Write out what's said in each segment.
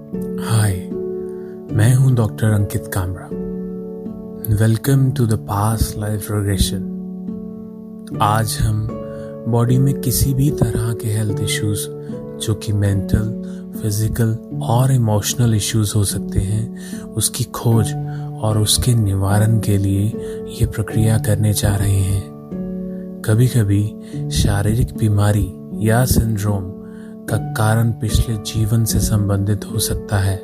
हाय, मैं हूं doctor Ankit Kamra. Welcome to the past life regression. आज हम बॉडी में किसी भी तरह के हेल्थ इश्यूज जो कि मेंटल, फिजिकल और इमोशनल इश्यूज हो सकते हैं, उसकी खोज और उसके निवारण के लिए ये प्रक्रिया करने जा रहे हैं। कभी कभी शारीरिक बीमारी या सिंड्रोम का कारण पिछले जीवन से संबंधित हो सकता है,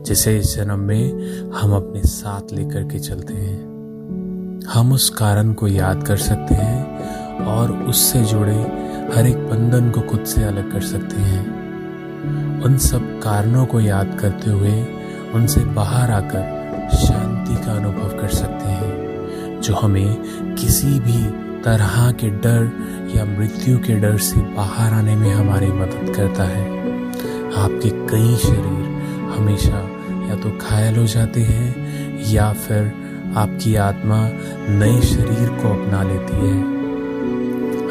जिसे इस जन्म में हम अपने साथ लेकर के चलते हैं। हम उस कारण को याद कर सकते हैं और उससे जुड़े हर एक बंधन को खुद से अलग कर सकते हैं। उन सब कारणों को याद करते हुए उनसे बाहर आकर शांति का अनुभव कर सकते हैं, जो हमें किसी भी तरह के डर या मृत्यु के डर से बाहर आने में हमारी मदद करता है। आपके कई शरीर हमेशा या तो घायल हो जाते हैं या फिर आपकी आत्मा नए शरीर को अपना लेती है।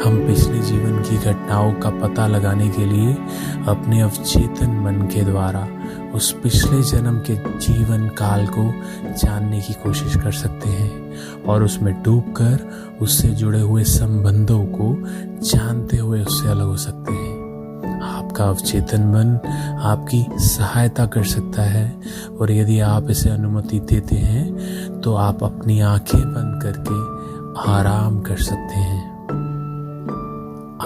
हम पिछले जीवन की घटनाओं का पता लगाने के लिए अपने अवचेतन मन के द्वारा उस पिछले जन्म के जीवन काल को जानने की कोशिश कर सकते हैं और उसमें डूबकर उससे जुड़े हुए संबंधों को जानते हुए उससे अलग हो सकते हैं। आपका अवचेतन मन आपकी सहायता कर सकता है और यदि आप इसे अनुमति देते हैं तो आप अपनी आंखें बंद करके आराम कर सकते हैं।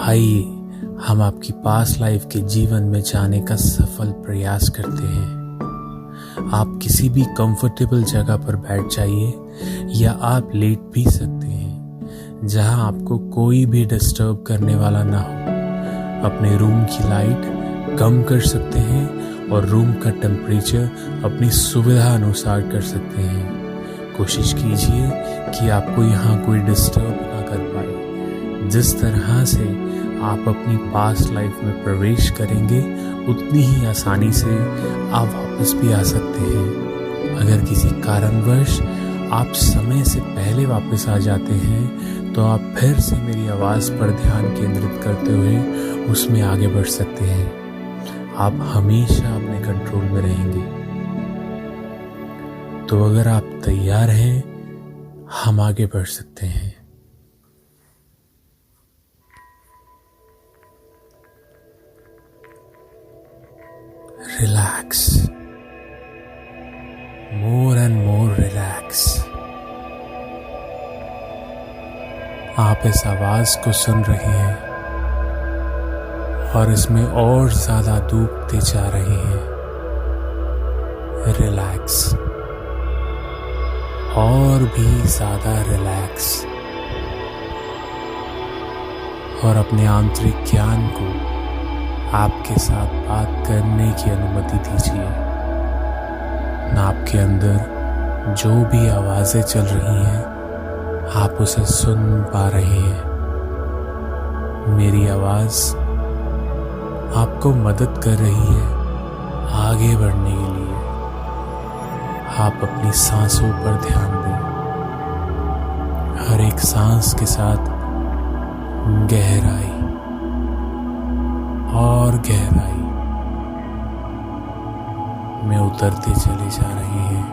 आइए हम आपकी पास्ट लाइफ के जीवन में जाने का सफल प्रयास करते हैं। आप किसी भी कंफर्टेबल जगह पर बैठ जाइए या आप लेट भी सकते हैं, जहां आपको कोई भी डिस्टर्ब करने वाला ना हो। अपने रूम की लाइट कम कर सकते हैं और रूम का टेम्परेचर अपनी सुविधा अनुसार कर सकते हैं। कोशिश कीजिए कि आपको यहाँ कोई डिस्टर्ब ना कर पाए। जिस तरह से आप अपनी पास्ट लाइफ में प्रवेश करेंगे, उतनी ही आसानी से आप वापस भी आ सकते हैं। अगर किसी कारणवश आप समय से पहले वापस आ जाते हैं, तो आप फिर से मेरी आवाज़ पर ध्यान केंद्रित करते हुए उसमें आगे बढ़ सकते हैं। आप हमेशा अपने कंट्रोल में रहेंगे। तो अगर आप तैयार हैं, हम आगे बढ़ सकते हैं। Relax. More and more relax. आप इस आवाज को सुन रहे हैं और इसमें और ज्यादा डूबते जा रहे हैं। रिलैक्स, और भी ज्यादा रिलैक्स, और अपने आंतरिक ज्ञान को आपके साथ बात करने की अनुमति दीजिए। आपके अंदर जो भी आवाजें चल रही हैं, आप उसे सुन पा रहे हैं। मेरी आवाज आपको मदद कर रही है आगे बढ़ने के लिए। आप अपनी सांसों पर ध्यान दें। हर एक सांस के साथ गहराई और गहराई में उतरते चले जा रहे हैं।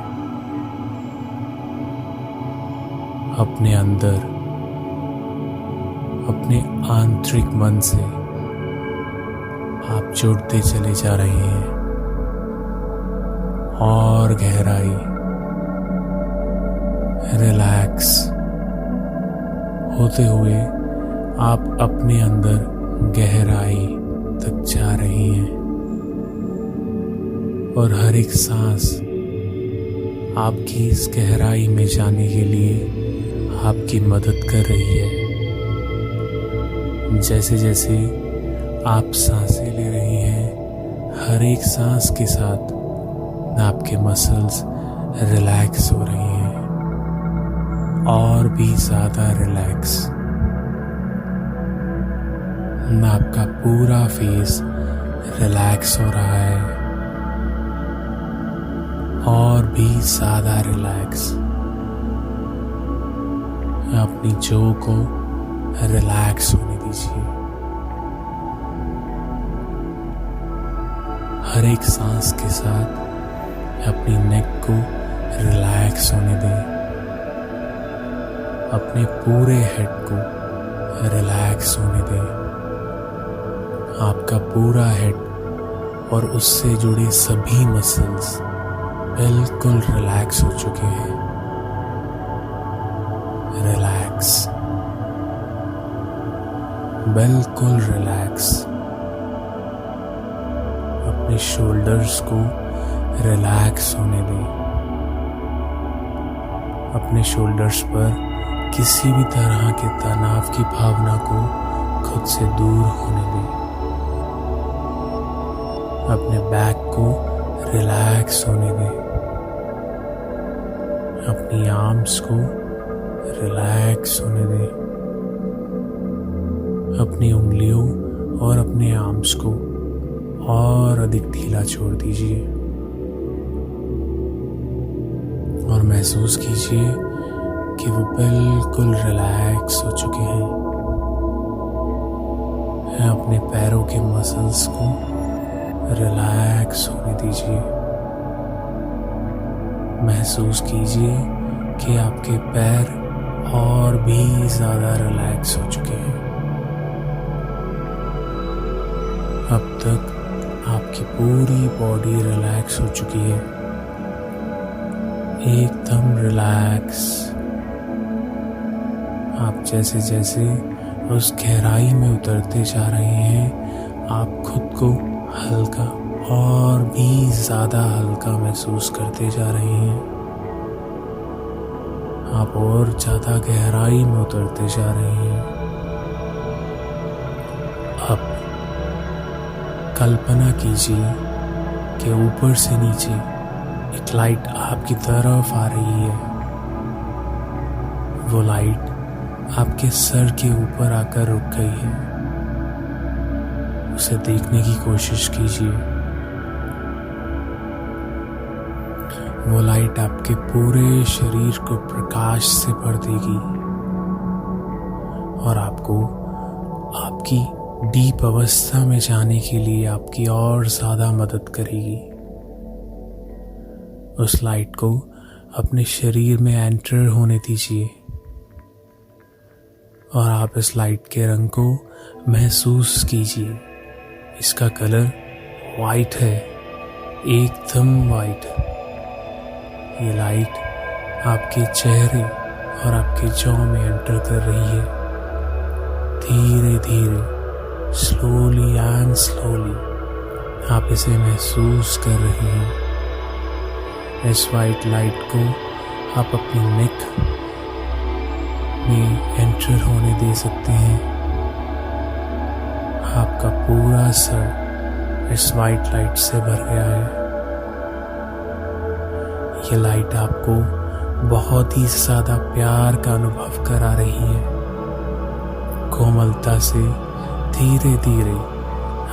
अपने अंदर, अपने आंतरिक मन से आप जुड़ते चले जा रहे हैं और गहराई, रिलैक्स होते हुए आप अपने अंदर गहराई तक जा रही हैं और हर एक सांस आपकी इस गहराई में जाने के लिए आपकी मदद कर रही है। जैसे जैसे आप सांसें ले रही हैं, हर एक सांस के साथ आपके मसल्स रिलैक्स हो रही हैं और भी ज्यादा रिलैक्स। आपका पूरा फेस रिलैक्स हो रहा है और भी ज्यादा रिलैक्स। अपनी जो को रिलैक्स होने दीजिए। हर एक सांस के साथ अपनी नेक को रिलैक्स होने दें। अपने पूरे हेड को रिलैक्स होने दें। आपका पूरा हेड और उससे जुड़े सभी मसल्स बिल्कुल रिलैक्स हो चुके हैं। रिलैक्स, बिल्कुल रिलैक्स। अपने शोल्डर्स को रिलैक्स होने दें। अपने शोल्डर्स पर किसी भी तरह के तनाव की भावना को खुद से दूर होने दें। अपने बैक को रिलैक्स होने दें। अपनी आर्म्स को रिलैक्स होने दें। अपनी उंगलियों और अपने आर्म्स को और अधिक ढीला छोड़ दीजिए और महसूस कीजिए कि वो बिल्कुल रिलैक्स हो चुके हैं। अपने पैरों के मसल्स को रिलैक्स होने दीजिए। महसूस कीजिए कि आपके पैर और भी ज्यादा रिलैक्स हो चुके हैं। अब तक आपकी पूरी बॉडी रिलैक्स हो चुकी है, एकदम रिलैक्स। आप जैसे जैसे उस गहराई में उतरते जा रहे हैं, आप खुद को हल्का और भी ज्यादा हल्का महसूस करते जा रहे हैं। आप और ज्यादा गहराई में उतरते जा रहे हैं। अब कल्पना कीजिए कि ऊपर से नीचे एक लाइट आपकी तरफ आ रही है। वो लाइट आपके सर के ऊपर आकर रुक गई है। उसे देखने की कोशिश कीजिए। वो लाइट आपके पूरे शरीर को प्रकाश से भर देगी और आपको आपकी डीप अवस्था में जाने के लिए आपकी और ज्यादा मदद करेगी। उस लाइट को अपने शरीर में एंटर होने दीजिए और आप इस लाइट के रंग को महसूस कीजिए। इसका कलर वाइट है, एकदम वाइट। ये लाइट आपके चेहरे और आपके जॉ में एंटर कर रही है। धीरे धीरे, स्लोली एंड स्लोली आप इसे महसूस कर रहे हैं। इस वाइट लाइट को आप अपनी नेक में एंटर होने दे सकते हैं। आपका पूरा सर इस वाइट लाइट से भर गया है। ये लाइट आपको बहुत ही ज्यादा प्यार का अनुभव करा रही है। कोमलता से धीरे धीरे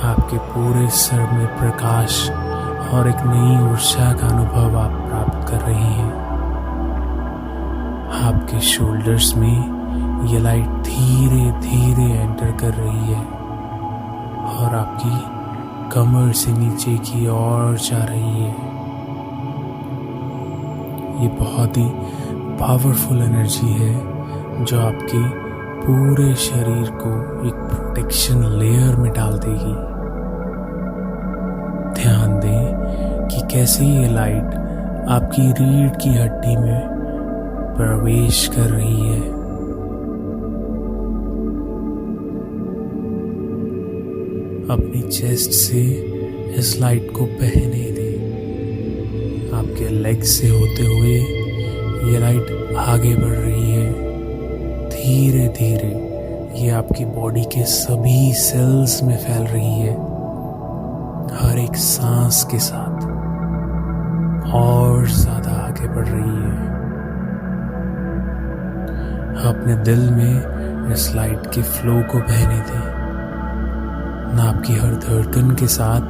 आपके पूरे सर में प्रकाश और एक नई ऊर्जा का अनुभव आप प्राप्त कर रहे हैं। आपके शोल्डर्स में ये लाइट धीरे धीरे एंटर कर रही है और आपकी कमर से नीचे की ओर जा रही है। ये बहुत ही पावरफुल एनर्जी है जो आपके पूरे शरीर को एक प्रोटेक्शन लेयर में डाल देगी। ध्यान दें कि कैसे ये लाइट आपकी रीढ़ की हड्डी में प्रवेश कर रही है। अपनी चेस्ट से इस लाइट को बहने दें। आपके लेग से होते हुए ये लाइट आगे बढ़ रही है। धीरे धीरे ये आपकी बॉडी के सभी सेल्स में फैल रही है। हर एक सांस के साथ और ज्यादा आगे बढ़ रही है। अपने दिल में इस लाइट के फ्लो को बहने दें। ना आपकी हर धड़कन के साथ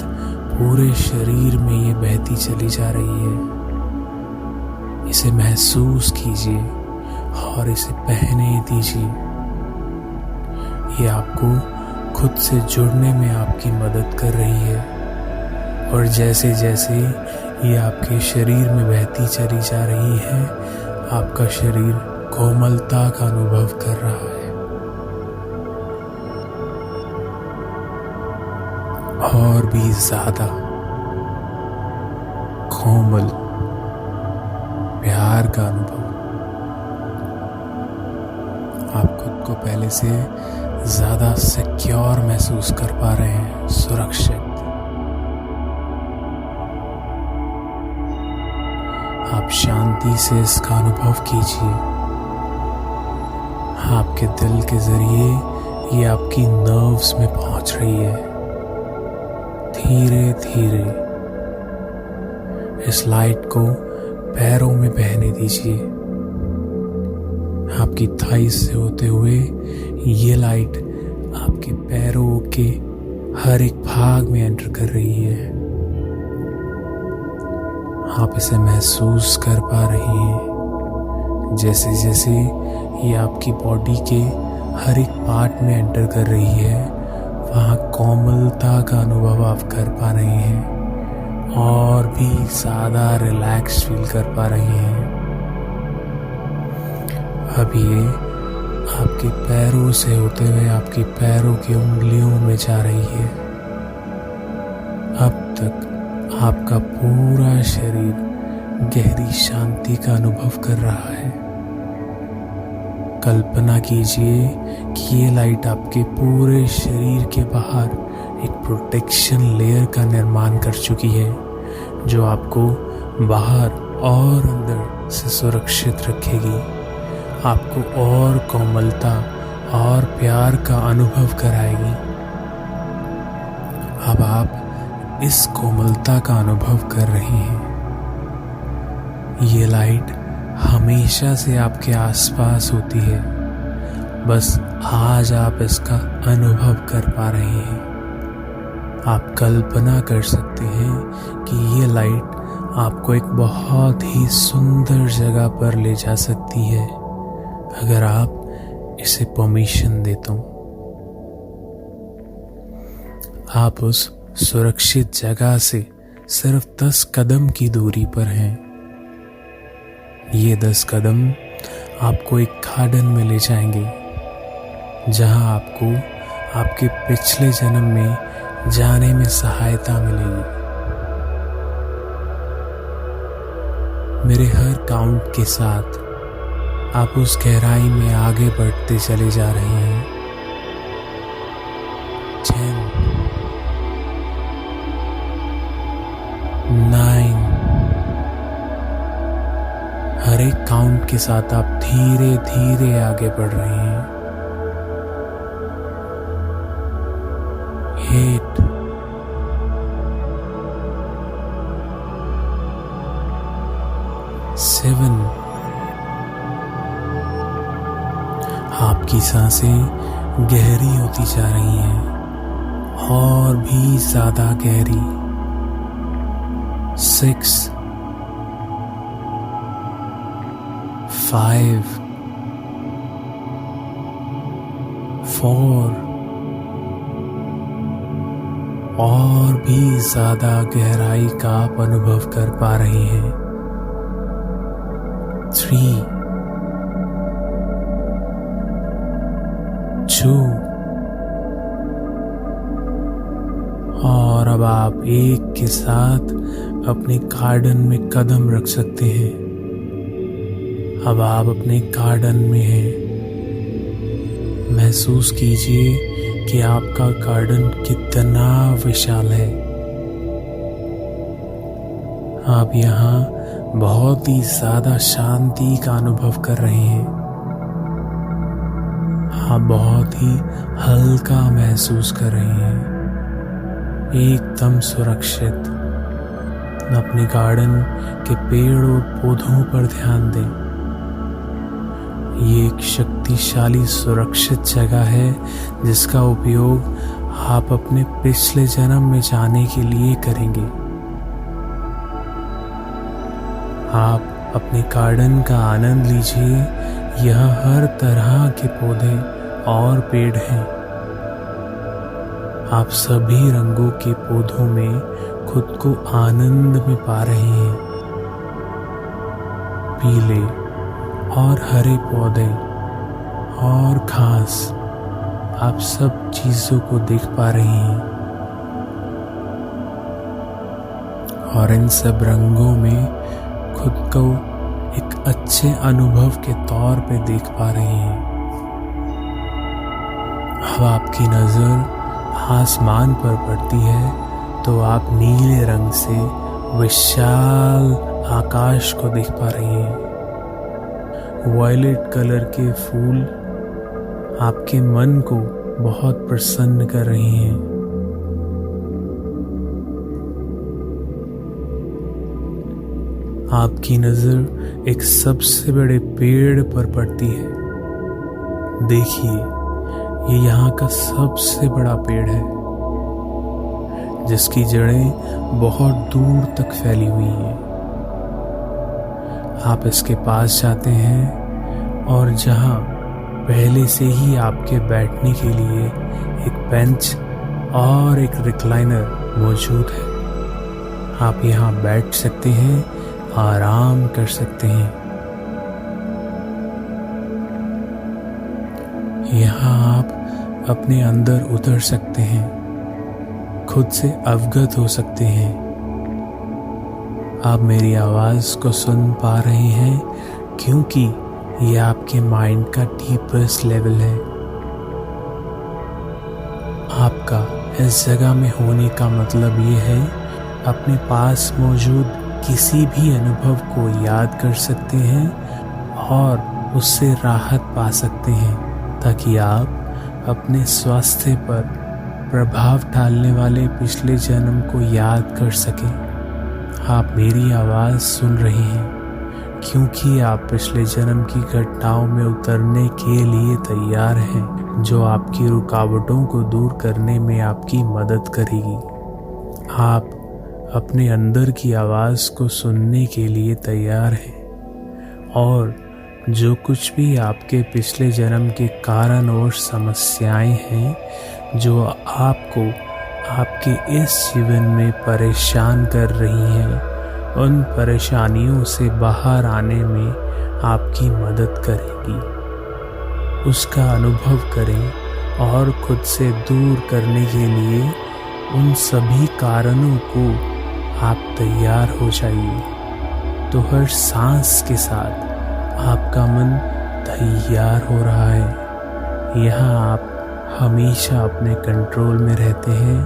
पूरे शरीर में ये बहती चली जा रही है। इसे महसूस कीजिए और इसे बहने दीजिए। ये आपको खुद से जुड़ने में आपकी मदद कर रही है और जैसे जैसे ये आपके शरीर में बहती चली जा रही है, आपका शरीर कोमलता का अनुभव कर रहा है और भी ज्यादा कोमल प्यार का अनुभव। आप खुद को पहले से ज्यादा सिक्योर महसूस कर पा रहे हैं, सुरक्षित। आप शांति से इसका अनुभव कीजिए। आपके दिल के जरिए ये आपकी नर्व्स में पहुंच रही है। धीरे धीरे इस लाइट को पैरों में बहने दीजिए। आपकी थाई से होते हुए ये लाइट आपके पैरों के हर एक भाग में एंटर कर रही है। आप इसे महसूस कर पा रही हैं। जैसे जैसे ये आपकी बॉडी के हर एक पार्ट में एंटर कर रही है, वहाँ कोमलता का अनुभव आप कर पा रहे हैं और भी ज़्यादा रिलैक्स फील कर पा रहे हैं। अब ये आपके पैरों से होते हुए आपकी पैरों की उंगलियों में जा रही है। अब तक आपका पूरा शरीर गहरी शांति का अनुभव कर रहा है। कल्पना कीजिए कि ये लाइट आपके पूरे शरीर के बाहर एक प्रोटेक्शन लेयर का निर्माण कर चुकी है, जो आपको बाहर और अंदर से सुरक्षित रखेगी, आपको और कोमलता और प्यार का अनुभव कराएगी। अब आप इस कोमलता का अनुभव कर रहे हैं। ये लाइट हमेशा से आपके आसपास होती है, बस आज आप इसका अनुभव कर पा रहे हैं। आप कल्पना कर सकते हैं कि ये लाइट आपको एक बहुत ही सुंदर जगह पर ले जा सकती है, अगर आप इसे परमिशन दे तो। आप उस सुरक्षित जगह से सिर्फ 10 कदम की दूरी पर हैं। ये 10 कदम आपको एक गार्डन में ले जाएंगे, जहां आपको आपके पिछले जन्म में जाने में सहायता मिलेगी। मेरे हर काउंट के साथ आप उस गहराई में आगे बढ़ते चले जा रहे हैं। 10, 9। हर एक काउंट के साथ आप धीरे धीरे आगे बढ़ रहे हैं। 8, 7। आपकी सांसें गहरी होती जा रही हैं और भी ज्यादा गहरी। 6, 5, 4 और भी ज्यादा गहराई का आप अनुभव कर पा रहे हैं। 3, 2 और अब आप एक के साथ अपने गार्डन में कदम रख सकते हैं। अब आप अपने गार्डन में हैं। महसूस कीजिए कि आपका गार्डन कितना विशाल है। आप यहाँ बहुत ही ज्यादा शांति का अनुभव कर रहे हैं। आप बहुत ही हल्का महसूस कर रहे हैं, एकदम सुरक्षित। अपने गार्डन के पेड़ और पौधों पर ध्यान दें। ये एक शक्तिशाली सुरक्षित जगह है, जिसका उपयोग आप अपने पिछले जन्म में जाने के लिए करेंगे। आप अपने गार्डन का आनंद लीजिए। यहाँ हर तरह के पौधे और पेड़ हैं। आप सभी रंगों के पौधों में खुद को आनंद में पा रहे हैं। पीले और हरे पौधे और घास, आप सब चीजों को देख पा रहे हैं और इन सब रंगों में खुद को एक अच्छे अनुभव के तौर पे देख पा रहे हैं। अब आपकी नजर आसमान पर पड़ती है तो आप नीले रंग से विशाल आकाश को देख पा रहे हैं। वायलेट कलर के फूल आपके मन को बहुत प्रसन्न कर रहे हैं। आपकी नजर एक सबसे बड़े पेड़ पर पड़ती है। देखिए, ये यहाँ का सबसे बड़ा पेड़ है जिसकी जड़ें बहुत दूर तक फैली हुई हैं। आप इसके पास जाते हैं और जहाँ पहले से ही आपके बैठने के लिए एक बेंच और एक रिक्लाइनर मौजूद है, आप यहाँ बैठ सकते हैं, आराम कर सकते हैं। यहाँ आप अपने अंदर उतर सकते हैं, खुद से अवगत हो सकते हैं। आप मेरी आवाज को सुन पा रहे हैं क्योंकि ये आपके माइंड का डीपेस्ट लेवल है। आपका इस जगह में होने का मतलब ये है, अपने पास मौजूद किसी भी अनुभव को याद कर सकते हैं और उससे राहत पा सकते हैं, ताकि आप अपने स्वास्थ्य पर प्रभाव डालने वाले पिछले जन्म को याद कर सकें। आप मेरी आवाज़ सुन रहे हैं क्योंकि आप पिछले जन्म की घटनाओं में उतरने के लिए तैयार हैं, जो आपकी रुकावटों को दूर करने में आपकी मदद करेगी। आप अपने अंदर की आवाज़ को सुनने के लिए तैयार हैं और जो कुछ भी आपके पिछले जन्म के कारण और समस्याएं हैं, जो आपको आपके इस जीवन में परेशान कर रही हैं, उन परेशानियों से बाहर आने में आपकी मदद करेगी। उसका अनुभव करें और खुद से दूर करने के लिए उन सभी कारणों को आप तैयार हो जाइए। तो हर सांस के साथ आपका मन तैयार हो रहा है। यहाँ आप हमेशा अपने कंट्रोल में रहते हैं,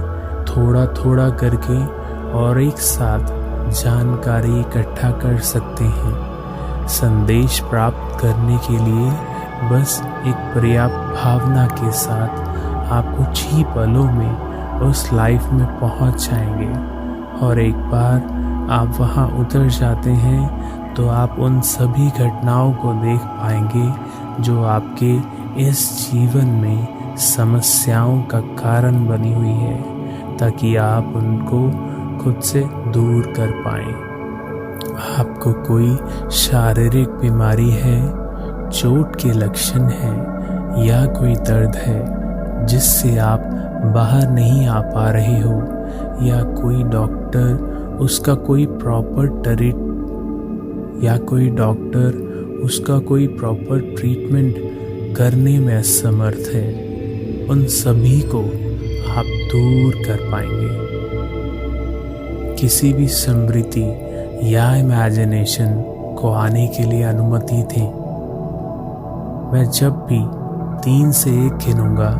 थोड़ा थोड़ा करके और एक साथ जानकारी इकट्ठा कर सकते हैं। संदेश प्राप्त करने के लिए बस एक पर्याप्त भावना के साथ आप कुछ ही पलों में उस लाइफ में पहुंच जाएंगे और एक बार आप वहां उतर जाते हैं तो आप उन सभी घटनाओं को देख पाएंगे जो आपके इस जीवन में समस्याओं का कारण बनी हुई है, ताकि आप उनको खुद से दूर कर पाएं। आपको कोई शारीरिक बीमारी है, चोट के लक्षण हैं या कोई दर्द है जिससे आप बाहर नहीं आ पा रहे हो, या कोई डॉक्टर उसका कोई प्रॉपर ट्रीटमेंट करने में असमर्थ है, उन सभी को आप दूर कर पाएंगे। किसी भी स्मृति या इमेजिनेशन को आने के लिए अनुमति दें। मैं जब भी 3 से 1 गिनूंगा,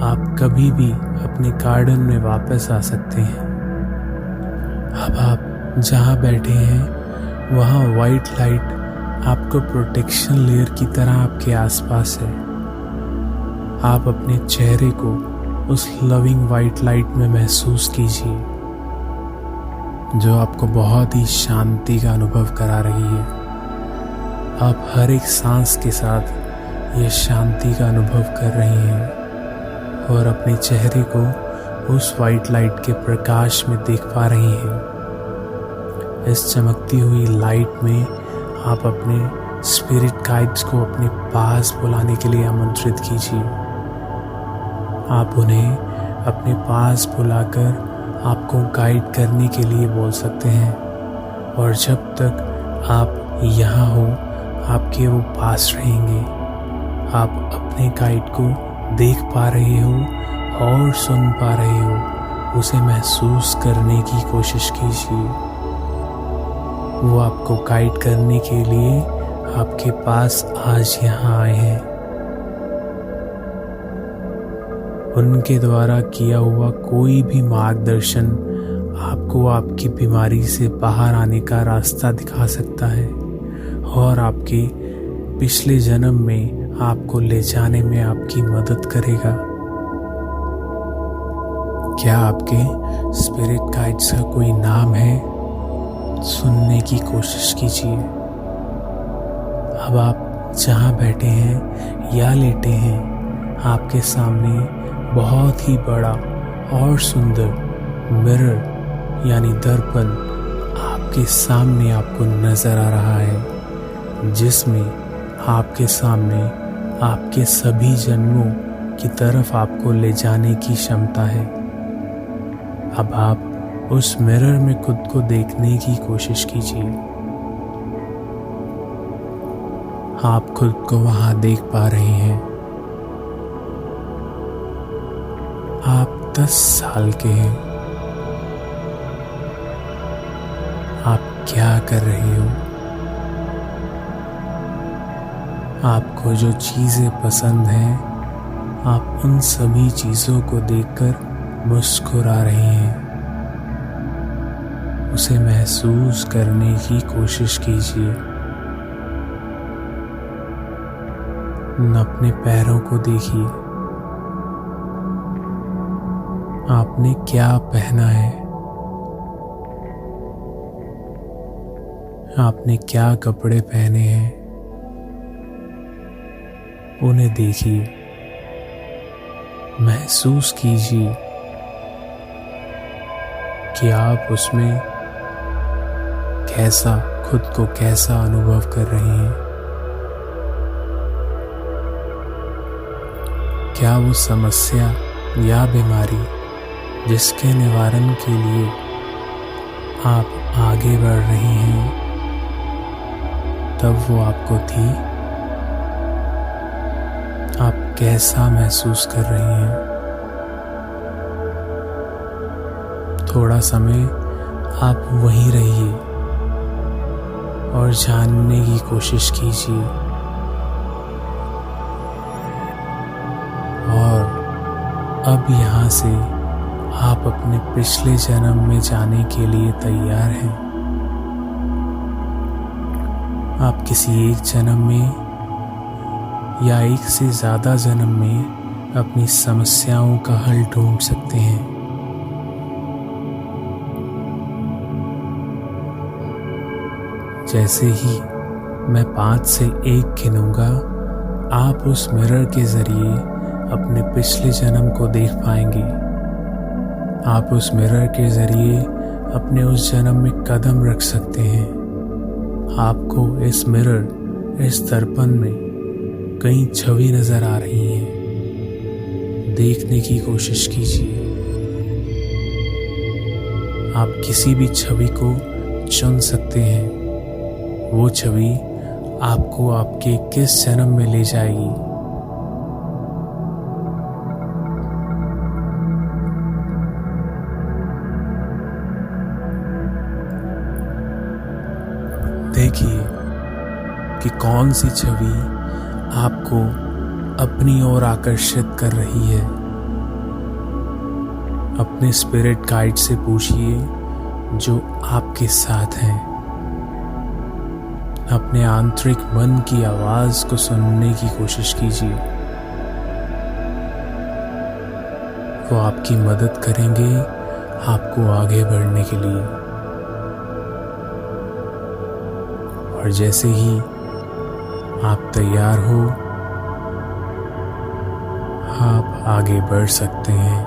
आप कभी भी अपने गार्डन में वापस आ सकते हैं। अब आप जहाँ बैठे हैं वहाँ वाइट लाइट आपको प्रोटेक्शन लेयर की तरह आपके आसपास है। आप अपने चेहरे को उस लविंग वाइट लाइट में महसूस कीजिए, जो आपको बहुत ही शांति का अनुभव करा रही है। आप हर एक सांस के साथ ये शांति का अनुभव कर रहे हैं और अपने चेहरे को उस वाइट लाइट के प्रकाश में देख पा रहे हैं। इस चमकती हुई लाइट में आप अपने स्पिरिट गाइड्स को अपने पास बुलाने के लिए आमंत्रित कीजिए। आप उन्हें अपने पास बुलाकर आपको गाइड करने के लिए बोल सकते हैं। और जब तक आप यहाँ हो, आपके वो पास रहेंगे। आप अपने गाइड को देख पा रहे हो और सुन पा रहे हो, उसे महसूस करने की कोशिश कीजिए। वो आपको गाइड करने के लिए आपके पास आज यहाँ आए हैं। उनके द्वारा किया हुआ कोई भी मार्गदर्शन आपको आपकी बीमारी से बाहर आने का रास्ता दिखा सकता है और आपके पिछले जन्म में आपको ले जाने में आपकी मदद करेगा। क्या आपके स्पिरिट गाइड्स का कोई नाम है? सुनने की कोशिश कीजिए। अब आप जहाँ बैठे हैं या लेटे हैं, आपके सामने बहुत ही बड़ा और सुंदर मिरर यानी दर्पण आपके सामने आपको नजर आ रहा है, जिसमें आपके सामने आपके सभी जन्मों की तरफ आपको ले जाने की क्षमता है। अब आप उस मिरर में खुद को देखने की कोशिश कीजिए। आप खुद को वहां देख पा रहे हैं। आप 10 साल के हैं। आप क्या कर रहे हो? आपको जो चीजें पसंद हैं, आप उन सभी चीजों को देखकर मुस्कुरा रहे हैं। उसे महसूस करने की कोशिश कीजिए। अपने पैरों को देखिए। आपने क्या पहना है? आपने क्या कपड़े पहने हैं? उन्हें देखिए, महसूस कीजिए कि आप उसमें खुद को कैसा अनुभव कर रहे हैं। क्या वो समस्या या बीमारी जिसके निवारण के लिए आप आगे बढ़ रही हैं, तब वो आपको थी? आप कैसा महसूस कर रही हैं? थोड़ा समय आप वहीं रहिए और जानने की कोशिश कीजिए। और अब यहाँ से आप अपने पिछले जन्म में जाने के लिए तैयार हैं। आप किसी एक जन्म में या एक से ज़्यादा जन्म में अपनी समस्याओं का हल ढूंढ सकते हैं। जैसे ही मैं 5 से 1 गिनूंगा, आप उस मिरर के जरिए अपने पिछले जन्म को देख पाएंगे। आप उस मिरर के जरिए अपने उस जन्म में कदम रख सकते हैं। आपको इस मिरर, इस दर्पण में कई छवि नजर आ रही हैं। देखने की कोशिश कीजिए। आप किसी भी छवि को चुन सकते हैं। वो छवि आपको आपके किस जन्म में ले जाएगी। देखिए कि कौन सी छवि आपको अपनी ओर आकर्षित कर रही है। अपने स्पिरिट गाइड से पूछिए जो आपके साथ हैं। अपने आंतरिक मन की आवाज को सुनने की कोशिश कीजिए। वो आपकी मदद करेंगे आपको आगे बढ़ने के लिए। और जैसे ही आप तैयार हो, आप आगे बढ़ सकते हैं।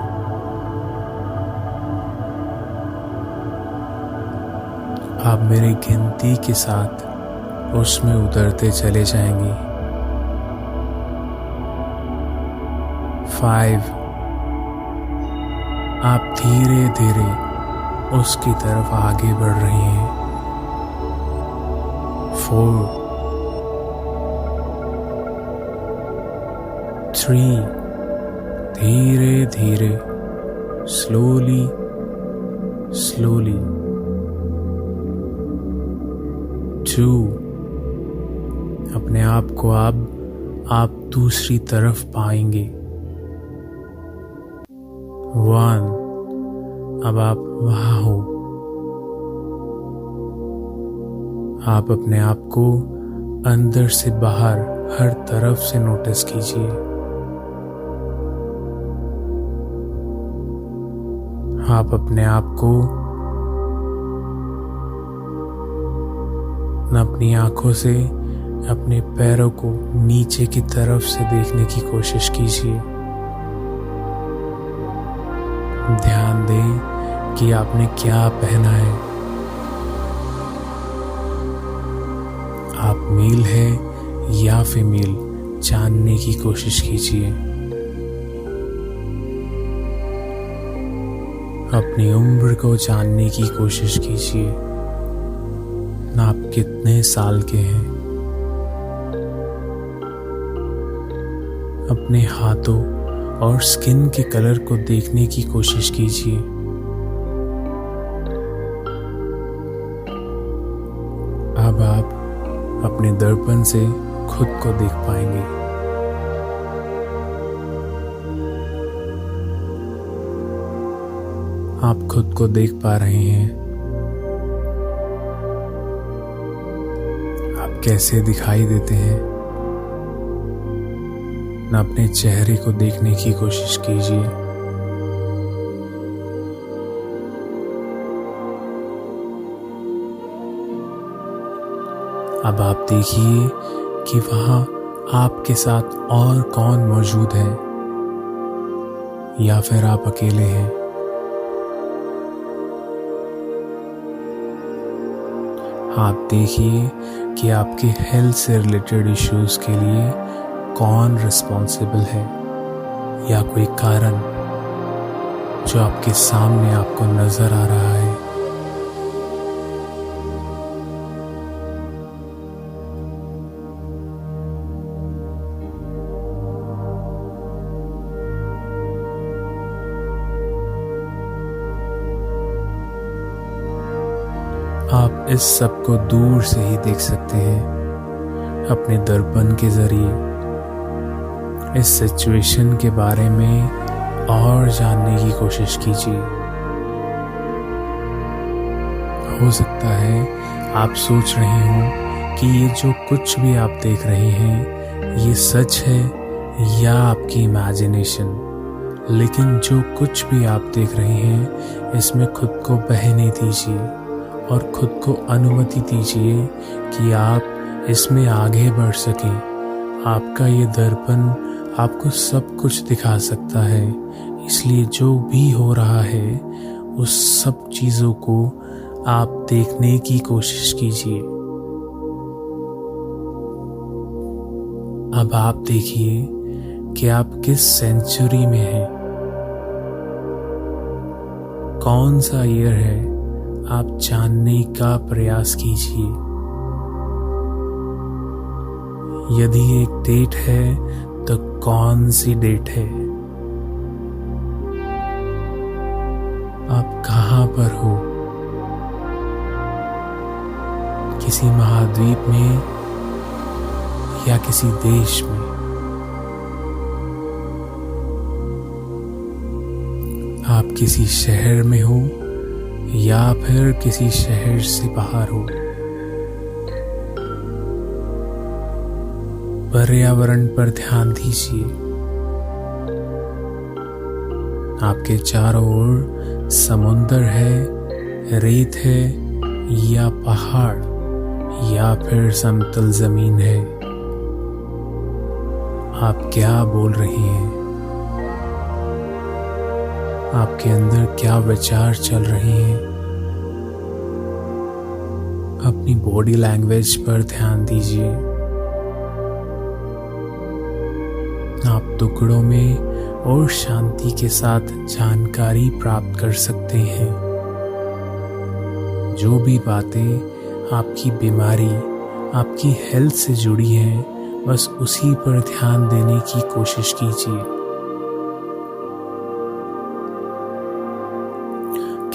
आप मेरी गिनती के साथ उसमें उतरते चले जाएंगे। 5। आप धीरे धीरे उसकी तरफ आगे बढ़ रही हैं। 4 3 धीरे धीरे स्लोली 2 अपने आप को आप दूसरी तरफ पाएंगे। 1 अब आप वहां हो। आप अपने आप को अंदर से बाहर हर तरफ से नोटिस कीजिए। आप अपने आप को अपनी आंखों से अपने पैरों को नीचे की तरफ से देखने की कोशिश कीजिए। ध्यान दें कि आपने क्या पहना है। आप मेल है या फीमेल जानने की कोशिश कीजिए। अपनी उम्र को जानने की कोशिश कीजिए। आप कितने साल के हैं। अपने हाथों और स्किन के कलर को देखने की कोशिश कीजिए। अब आप अपने दर्पण से खुद को देख पाएंगे। आप खुद को देख पा रहे हैं। आप कैसे दिखाई देते हैं। अपने चेहरे को देखने की कोशिश कीजिए। अब आप देखिए कि वहां आपके साथ और कौन मौजूद है या फिर आप अकेले हैं। आप देखिए कि आपके हेल्थ से रिलेटेड इश्यूज के लिए कौन रिस्पॉन्सिबल है या कोई कारण जो आपके सामने आपको नजर आ रहा है। आप इस सब को दूर से ही देख सकते हैं अपने दर्पण के जरिए। इस सिचुएशन के बारे में और जानने की कोशिश कीजिए। हो सकता है आप सोच रहे हों कि ये जो कुछ भी आप देख रहे हैं ये सच है या आपकी इमेजिनेशन, लेकिन जो कुछ भी आप देख रहे हैं इसमें खुद को बहने दीजिए और खुद को अनुमति दीजिए कि आप इसमें आगे बढ़ सकें। आपका ये दर्पण आपको सब कुछ दिखा सकता है, इसलिए जो भी हो रहा है उस सब चीज़ों को आप देखने की कोशिश कीजिए। अब आप देखिए कि आप किस सेंचुरी में हैं, कौन सा ईयर है, आप जानने का प्रयास कीजिए। यदि एक डेट है तो कौन सी डेट है। आप कहां पर हो, किसी महाद्वीप में या किसी देश में। आप किसी शहर में हो या फिर किसी शहर से बाहर हो। पर्यावरण पर ध्यान दीजिए। आपके चारों ओर समुंदर है, रेत है या पहाड़ या फिर समतल जमीन है। आप क्या बोल रहे हैं, आपके अंदर क्या विचार चल रहे हैं। अपनी बॉडी लैंग्वेज पर ध्यान दीजिए। आप टुकड़ों में और शांति के साथ जानकारी प्राप्त कर सकते हैं। जो भी बातें आपकी बीमारी, आपकी हेल्थ से जुड़ी हैं, बस उसी पर ध्यान देने की कोशिश कीजिए।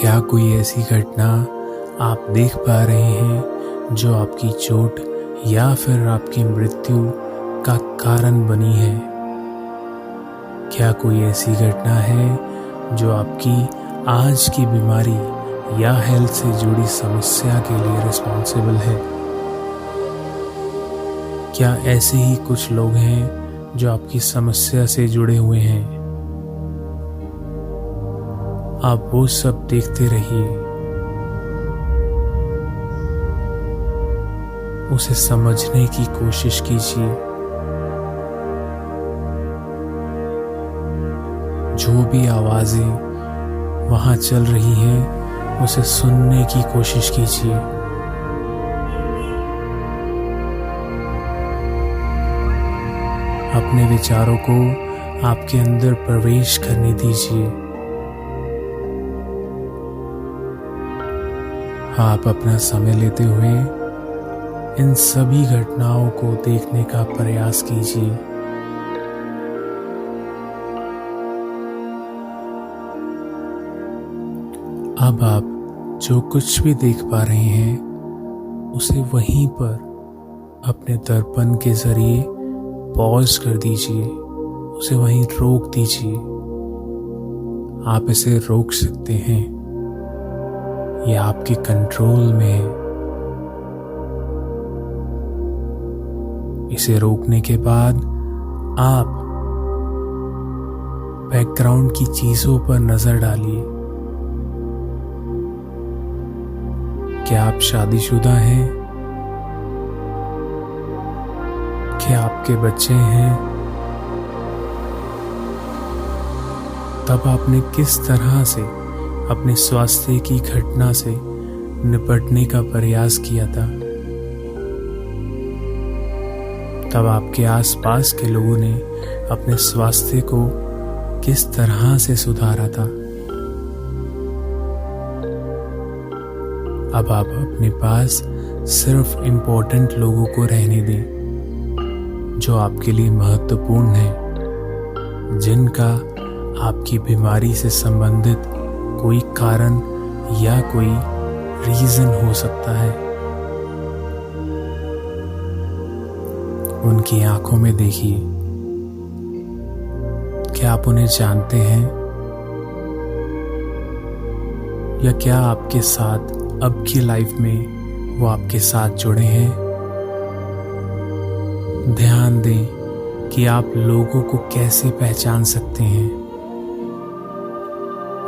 क्या कोई ऐसी घटना आप देख पा रहे हैं जो आपकी चोट या फिर आपकी मृत्यु का कारण बनी है? क्या कोई ऐसी घटना है जो आपकी आज की बीमारी या हेल्थ से जुड़ी समस्या के लिए रिस्पॉन्सिबल है? क्या ऐसे ही कुछ लोग हैं जो आपकी समस्या से जुड़े हुए हैं? आप वो सब देखते रहिए, उसे समझने की कोशिश कीजिए। जो भी आवाजें वहां चल रही हैं, उसे सुनने की कोशिश कीजिए। अपने विचारों को आपके अंदर प्रवेश करने दीजिए। आप अपना समय लेते हुए इन सभी घटनाओं को देखने का प्रयास कीजिए। अब आप जो कुछ भी देख पा रहे हैं, उसे वहीं पर अपने दर्पण के जरिए पॉज कर दीजिए, उसे वहीं रोक दीजिए। आप इसे रोक सकते हैं, ये आपके कंट्रोल में है। इसे रोकने के बाद आप बैकग्राउंड की चीजों पर नजर डालिए। क्या आप शादीशुदा हैं? क्या आपके बच्चे हैं? तब आपने किस तरह से अपने स्वास्थ्य की घटना से निपटने का प्रयास किया था? तब आपके आसपास के लोगों ने अपने स्वास्थ्य को किस तरह से सुधारा था? अब आप अपने पास सिर्फ इम्पोर्टेंट लोगों को रहने दें, जो आपके लिए महत्वपूर्ण है, जिनका आपकी बीमारी से संबंधित कोई कारण या कोई रीजन हो सकता है। उनकी आंखों में देखिए। क्या आप उन्हें जानते हैं? या क्या आपके साथ अब की लाइफ में वो आपके साथ जुड़े हैं? ध्यान दें कि आप लोगों को कैसे पहचान सकते हैं,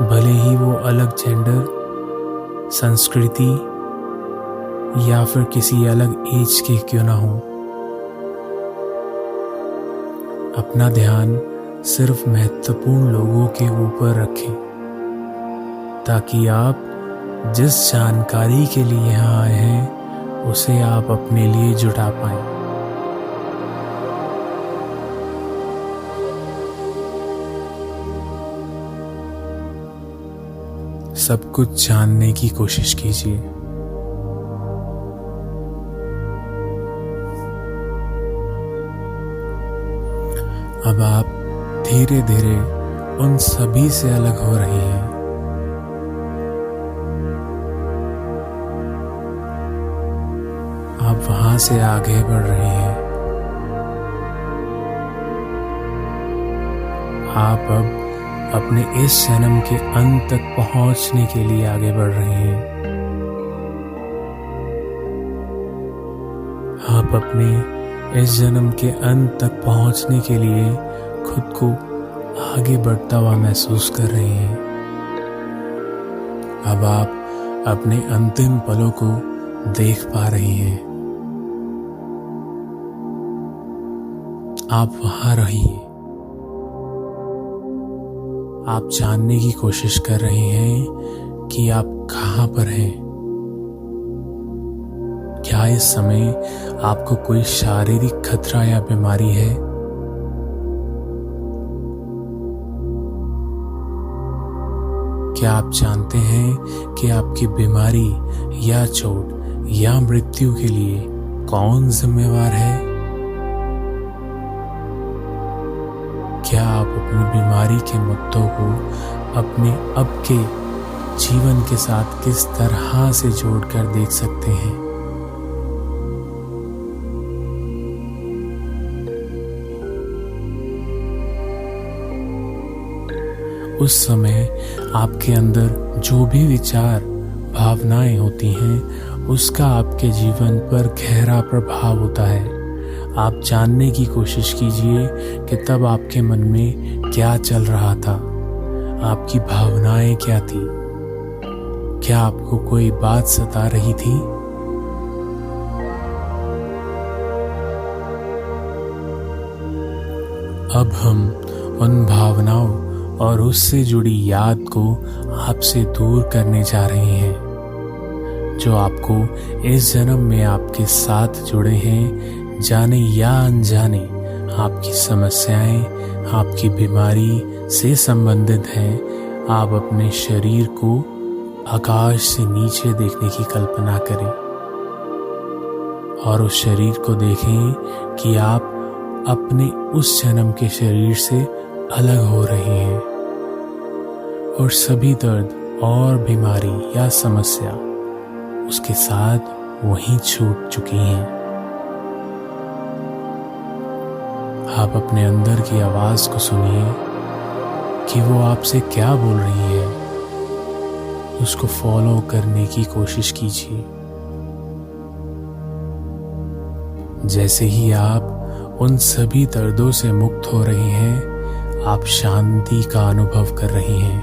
भले ही वो अलग जेंडर, संस्कृति या फिर किसी अलग एज के क्यों ना हो। अपना ध्यान सिर्फ महत्वपूर्ण लोगों के ऊपर रखें, ताकि आप जिस जानकारी के लिए यहाँ आए हैं, उसे आप अपने लिए जुटा पाएं। सब कुछ जानने की कोशिश कीजिए। अब आप धीरे धीरे उन सभी से अलग हो रहे हैं। आप वहां से आगे बढ़ रहे हैं। आप अब अपने इस जन्म के अंत तक पहुंचने के लिए आगे बढ़ रहे हैं। आप अपने इस जन्म के अंत तक पहुंचने के लिए खुद को आगे बढ़ता हुआ महसूस कर रहे हैं। अब आप अपने अंतिम पलों को देख पा रहे हैं। आप वहां रहिए। आप जानने की कोशिश कर रहे हैं कि आप कहां पर हैं। क्या इस समय आपको कोई शारीरिक खतरा या बीमारी है? क्या आप जानते हैं कि आपकी बीमारी या चोट या मृत्यु के लिए कौन जिम्मेवार है? क्या आप अपनी बीमारी के मुद्दों को अपने अब के जीवन के साथ किस तरह से जोड़कर देख सकते हैं? उस समय आपके अंदर जो भी विचार भावनाएं होती हैं उसका आपके जीवन पर गहरा प्रभाव होता है। आप जानने की कोशिश कीजिए कि तब आपके मन में क्या चल रहा था, आपकी भावनाएं क्या थी। क्या आपको कोई बात सता रही थी? अब हम उन भावनाओं और उससे जुड़ी याद को आपसे दूर करने जा रहे हैं जो आपको इस जन्म में आपके साथ जुड़े हैं। जाने या अनजाने आपकी समस्याएं आपकी बीमारी से संबंधित हैं। आप अपने शरीर को आकाश से नीचे देखने की कल्पना करें और उस शरीर को देखें कि आप अपने उस जन्म के शरीर से अलग हो रहे हैं और सभी दर्द और बीमारी या समस्या उसके साथ वहीं छूट चुकी हैं। आप अपने अंदर की आवाज को सुनिए कि वो आपसे क्या बोल रही है। उसको फॉलो करने की कोशिश कीजिए। जैसे ही आप उन सभी दर्दों से मुक्त हो रहे हैं, आप शांति का अनुभव कर रही हैं।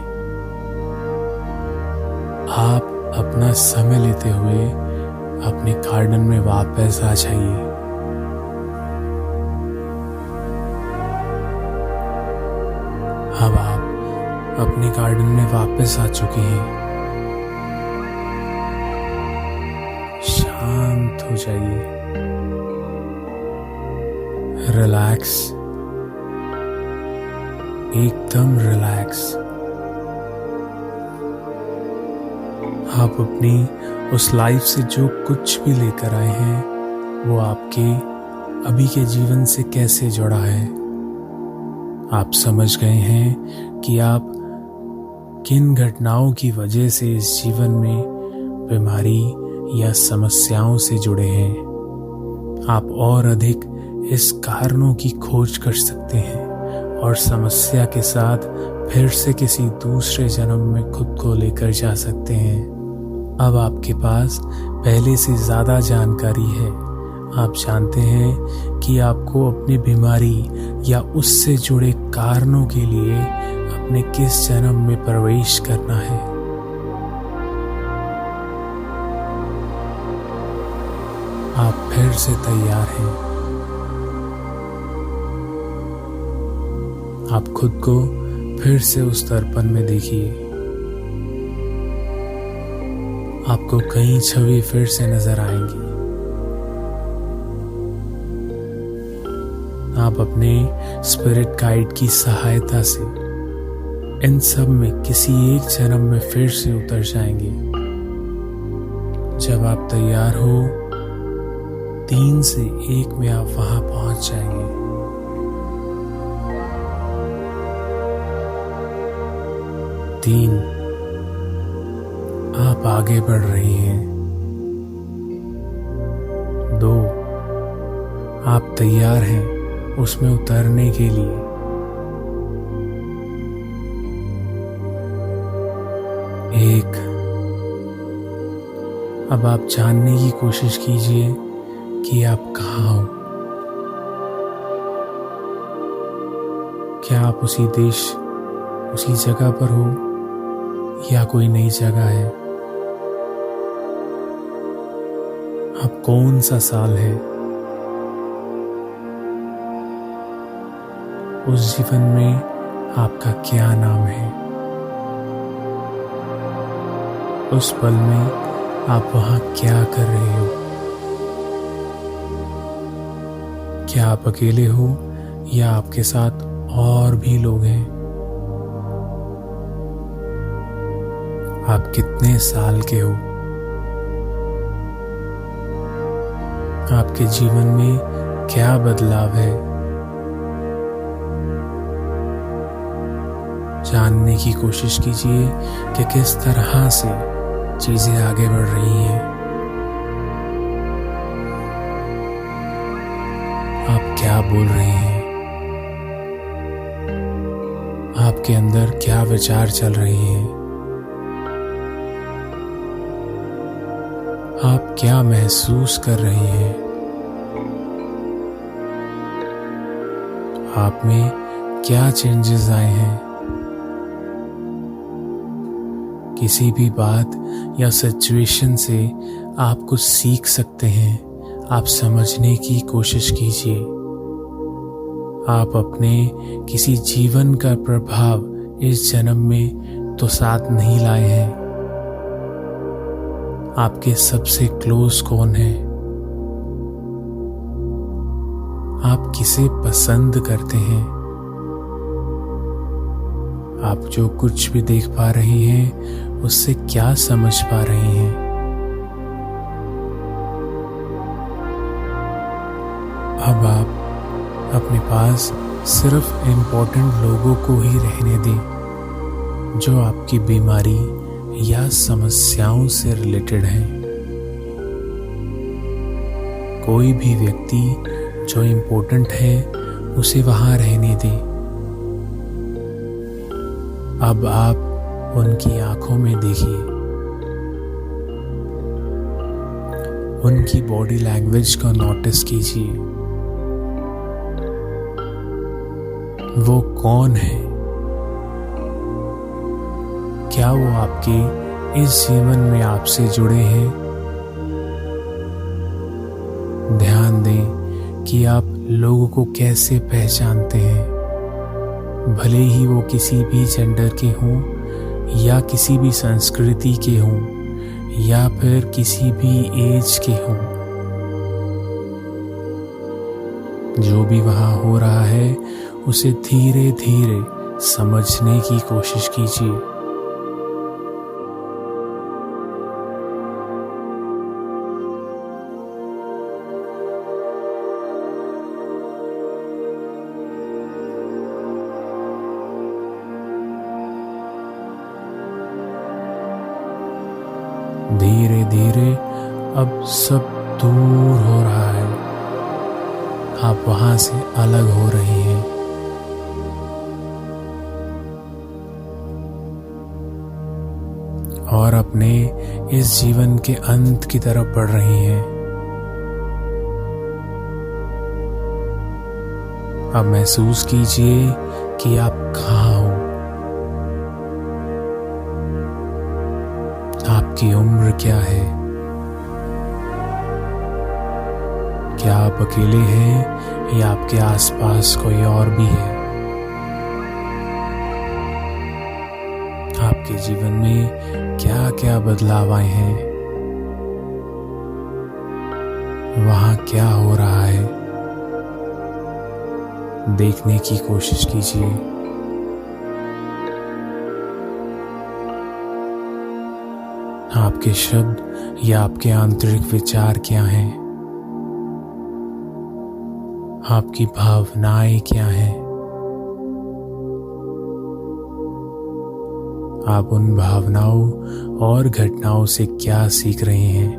आप अपना समय लेते हुए अपने गार्डन में वापस आ जाइए। अब आप अपने गार्डन में वापस आ चुके हैं। शांत हो जाइए, रिलैक्स, एकदम रिलैक्स। आप अपनी उस लाइफ से जो कुछ भी लेकर आए हैं वो आपके अभी के जीवन से कैसे जुड़ा है। आप समझ गए हैं कि आप किन घटनाओं की वजह से इस जीवन में बीमारी या समस्याओं से जुड़े हैं। आप और अधिक इस कारणों की खोज कर सकते हैं और समस्या के साथ फिर से किसी दूसरे जन्म में खुद को लेकर जा सकते हैं। अब आपके पास पहले से ज़्यादा जानकारी है। आप जानते हैं कि आपको अपनी बीमारी या उससे जुड़े कारणों के लिए अपने किस जन्म में प्रवेश करना है। आप फिर से तैयार हैं। आप खुद को फिर से उस दर्पण में देखिए। आपको कई छवि फिर से नजर आएंगी। आप अपने स्पिरिट गाइड की सहायता से इन सब में किसी एक जन्म में फिर से उतर जाएंगे। जब आप तैयार हो 3 से 1 में आप वहां पहुंच जाएंगे। 3, आप आगे बढ़ रही हैं। 2, आप तैयार हैं उसमें उतरने के लिए। 1, अब आप जानने की कोशिश कीजिए कि आप कहाँ हो। क्या आप उसी देश उसी जगह पर हो या कोई नई जगह है? अब कौन सा साल है? उस जीवन में आपका क्या नाम है? उस पल में आप वहां क्या कर रहे हो? क्या आप अकेले हो या आपके साथ और भी लोग हैं? आप कितने साल के हो, आपके जीवन में क्या बदलाव है, जानने की कोशिश कीजिए कि किस तरह से चीजें आगे बढ़ रही हैं। आप क्या बोल रहे हैं, आपके अंदर क्या विचार चल रहे हैं, आप क्या महसूस कर रहे हैं, आप में क्या चेंजेस आए हैं। किसी भी बात या सिचुएशन से आप कुछ सीख सकते हैं, आप समझने की कोशिश कीजिए। आप अपने किसी जीवन का प्रभाव इस जन्म में तो साथ नहीं लाए हैं। आपके सबसे क्लोज कौन है, आप किसे पसंद करते हैं, आप जो कुछ भी देख पा रहे हैं उससे क्या समझ पा रहे हैं। अब आप अपने पास सिर्फ इम्पोर्टेंट लोगों को ही रहने दें जो आपकी बीमारी या समस्याओं से रिलेटेड हैं। कोई भी व्यक्ति जो इम्पोर्टेंट है उसे वहां रहने दें। अब आप उनकी आंखों में देखिए, उनकी बॉडी लैंग्वेज को नोटिस कीजिए। वो कौन है, क्या वो आपके इस जीवन में आपसे जुड़े हैं। ध्यान दें कि आप लोगों को कैसे पहचानते हैं, भले ही वो किसी भी जेंडर के हों या किसी भी संस्कृति के हों या फिर किसी भी एज के हों। जो भी वहां हो रहा है उसे धीरे धीरे समझने की कोशिश कीजिए। धीरे धीरे अब सब दूर हो रहा है, आप वहां से अलग हो रहे हैं। और अपने इस जीवन के अंत की तरफ बढ़ रही हैं। अब महसूस कीजिए कि आप कहाँ हो, आपकी उम्र क्या है, क्या आप अकेले हैं या आपके आसपास कोई और भी है। आपके जीवन में क्या क्या बदलाव आए हैं, वहां क्या हो रहा है, देखने की कोशिश कीजिए। आपके शब्द या आपके आंतरिक विचार क्या हैं, आपकी भावनाएं क्या हैं। आप उन भावनाओं और घटनाओं से क्या सीख रहे हैं।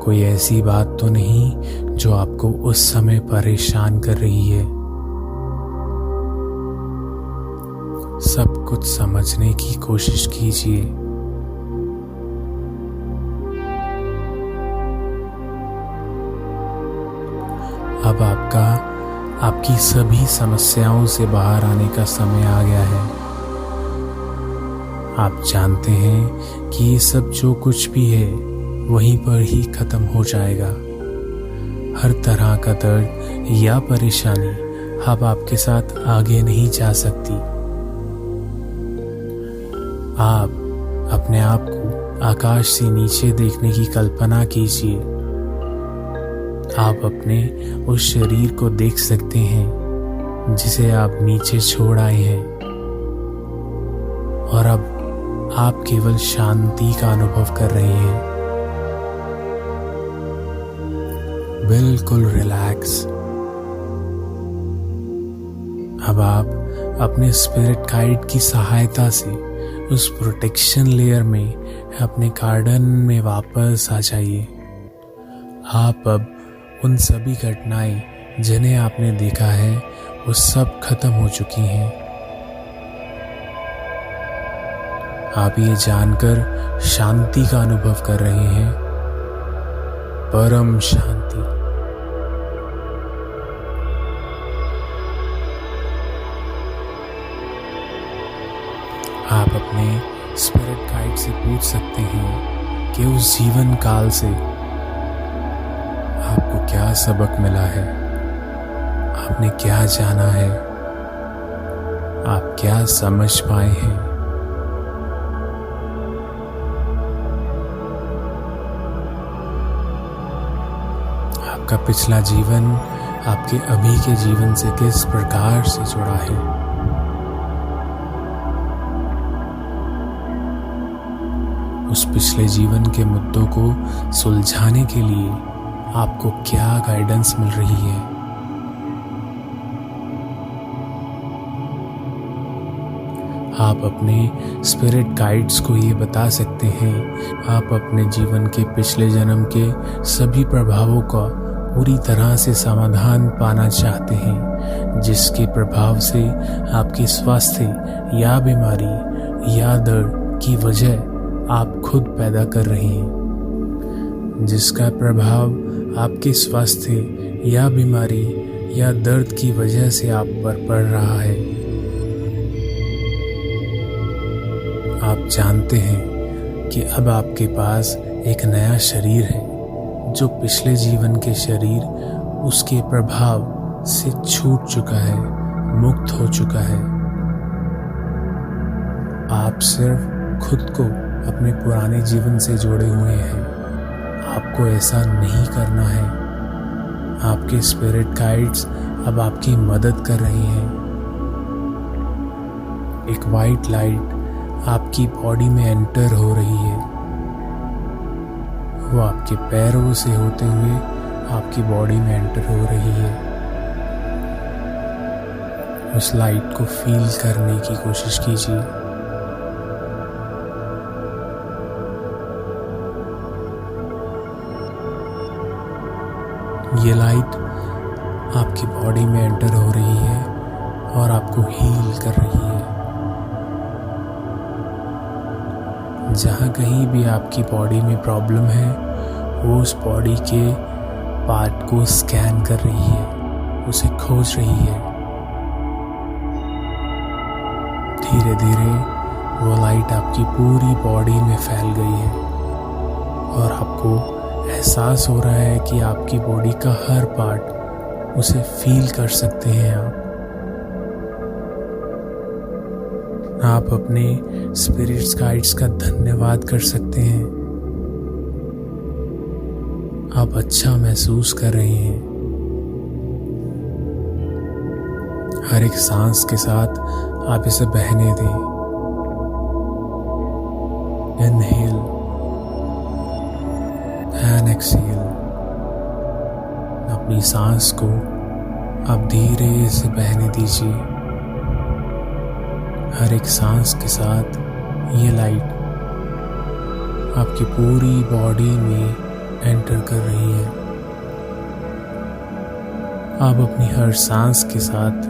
कोई ऐसी बात तो नहीं जो आपको उस समय परेशान कर रही है। सब कुछ समझने की कोशिश कीजिए। अब आपकी सभी समस्याओं से बाहर आने का समय आ गया है। आप जानते हैं कि ये सब जो कुछ भी है वहीं पर ही खत्म हो जाएगा। हर तरह का दर्द या परेशानी अब आपके साथ आगे नहीं जा सकती। आप अपने आप को आकाश से नीचे देखने की कल्पना कीजिए। आप अपने उस शरीर को देख सकते हैं जिसे आप नीचे छोड़ आए हैं। और अब आप केवल शांति का अनुभव कर रहे हैं। बिल्कुल रिलैक्स। अब आप अपने स्पिरिट गाइड की सहायता से उस प्रोटेक्शन लेयर में अपने गार्डन में वापस आ जाइए। आप अब उन सभी घटनाएं जिन्हें आपने देखा है वो सब खत्म हो चुकी हैं। आप ये जानकर शांति का अनुभव कर रहे हैं, परम शांति। आप अपने स्पिरिट गाइड से पूछ सकते हैं कि उस जीवन काल से आपको क्या सबक मिला है, आपने क्या जाना है, आप क्या समझ पाए हैं। आपका पिछला जीवन आपके अभी के जीवन से किस प्रकार से जुड़ा है। उस पिछले जीवन के मुद्दों को सुलझाने के लिए आपको क्या गाइडेंस मिल रही है। आप अपने स्पिरिट गाइड्स को ये बता सकते हैं आप अपने जीवन के पिछले जन्म के सभी प्रभावों का पूरी तरह से समाधान पाना चाहते हैं, जिसके प्रभाव से आपके स्वास्थ्य या बीमारी या दर्द की वजह आप खुद पैदा कर रहे हैं, जिसका प्रभाव आपके स्वास्थ्य या बीमारी या दर्द की वजह से आप पर पड़ रहा है। आप जानते हैं कि अब आपके पास एक नया शरीर है जो पिछले जीवन के शरीर उसके प्रभाव से छूट चुका है, मुक्त हो चुका है। आप सिर्फ खुद को अपने पुराने जीवन से जोड़े हुए हैं। आपको ऐसा नहीं करना है। आपके स्पिरिट गाइड्स अब आपकी मदद कर रहे हैं। एक वाइट लाइट आपकी बॉडी में एंटर हो रही है। वो आपके पैरों से होते हुए आपकी बॉडी में एंटर हो रही है। उस लाइट को फील करने की कोशिश कीजिए। ये लाइट आपकी बॉडी में एंटर हो रही है और आपको हील कर रही है। जहाँ कहीं भी आपकी बॉडी में प्रॉब्लम है वो उस बॉडी के पार्ट को स्कैन कर रही है, उसे खोज रही है। धीरे धीरे वो लाइट आपकी पूरी बॉडी में फैल गई है और आपको एहसास हो रहा है कि आपकी बॉडी का हर पार्ट उसे फील कर सकते हैं। आप अपने स्पिरिट्स गाइड्स का धन्यवाद कर सकते हैं। आप अच्छा महसूस कर रहे हैं। हर एक सांस के साथ आप इसे बहने दें। Inhale and exhale. अपनी सांस को आप धीरे से बहने दीजिए। हर एक सांस के साथ ये लाइट आपकी पूरी बॉडी में एंटर कर रही है। आप अपनी हर सांस के साथ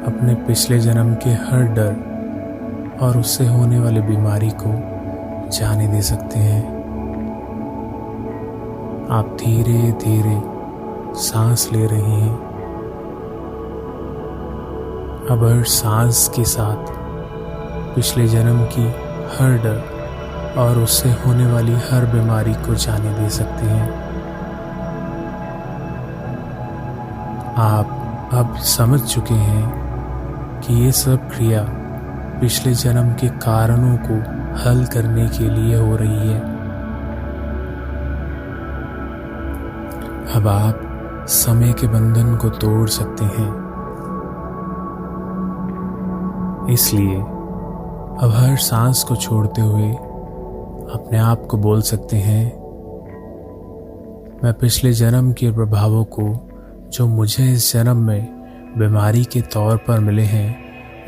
अपने पिछले जन्म के हर डर और उससे होने वाली बीमारी को जाने दे सकते हैं। आप धीरे धीरे सांस ले रहे हैं। अब हर सांस के साथ पिछले जन्म की हर डर और उससे होने वाली हर बीमारी को जाने दे सकते हैं। आप अब समझ चुके हैं कि ये सब क्रिया पिछले जन्म के कारणों को हल करने के लिए हो रही है। अब आप समय के बंधन को तोड़ सकते हैं। इसलिए अब हर सांस को छोड़ते हुए अपने आप को बोल सकते हैं, मैं पिछले जन्म के प्रभावों को जो मुझे इस जन्म में बीमारी के तौर पर मिले हैं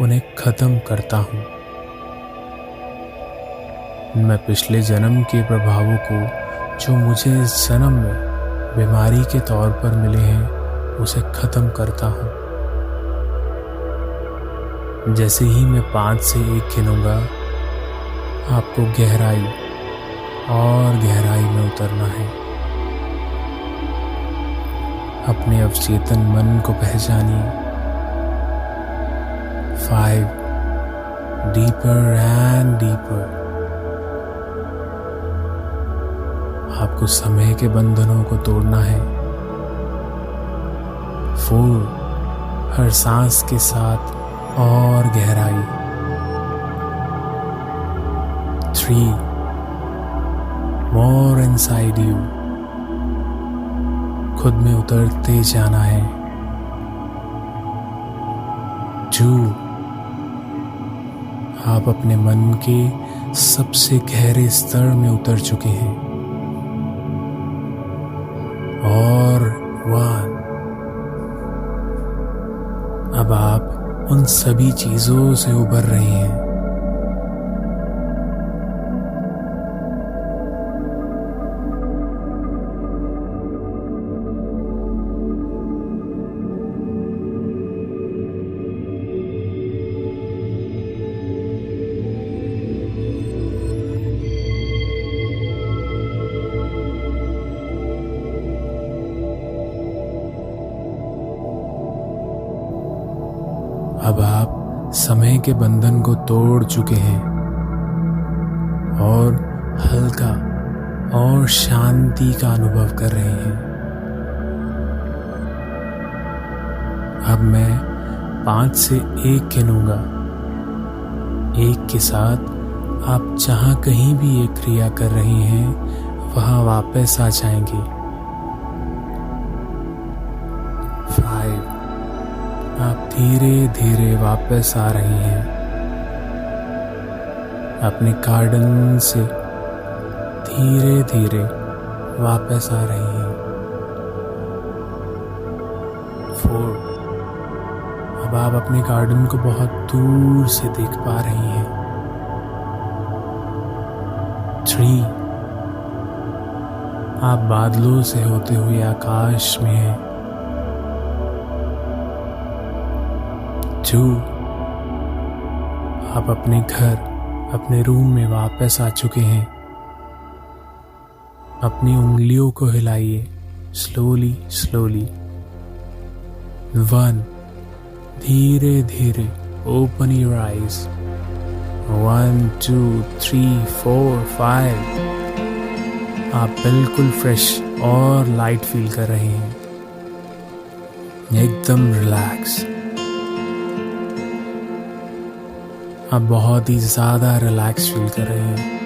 उन्हें खत्म करता हूँ। मैं पिछले जन्म के प्रभावों को जो मुझे इस जन्म में बीमारी के तौर पर मिले हैं उसे खत्म करता हूँ। जैसे ही मैं 5 से 1 गिनूंगा, आपको गहराई और गहराई में उतरना है। अपने अवचेतन मन को पहचानिए। 5 डीपर एंड डीपर। आपको समय के बंधनों को तोड़ना है। 4 हर सांस के साथ और गहराई। 3 मोर इनसाइड यू। खुद में उतरते जाना है। 2 आप अपने मन के सबसे गहरे स्तर में उतर चुके हैं। और 1 अब आप उन सभी चीजों से उबर रहे हैं। अब आप समय के बंधन को तोड़ चुके हैं और हल्का और शांति का अनुभव कर रहे हैं। अब मैं 5 से 1 गिनूंगा। 1 के साथ आप जहां कहीं भी ये क्रिया कर रही हैं वहां वापस आ जाएंगे। 5 आप धीरे धीरे वापस आ रही हैं। अपने गार्डन से धीरे धीरे वापस आ रही हैं। 4 अब आप अपने गार्डन को बहुत दूर से देख पा रही हैं। 3 आप बादलों से होते हुए आकाश में हैं। 2 आप अपने घर, अपने रूम में वापस आ चुके हैं। अपनी उंगलियों को हिलाइए स्लोली स्लोली। 1 धीरे धीरे ओपन योर आईज। 1 2 3 4 5 आप बिल्कुल फ्रेश और लाइट फील कर रहे हैं, एकदम रिलैक्स। आप बहुत ही ज़्यादा रिलैक्स फील कर रहे हैं।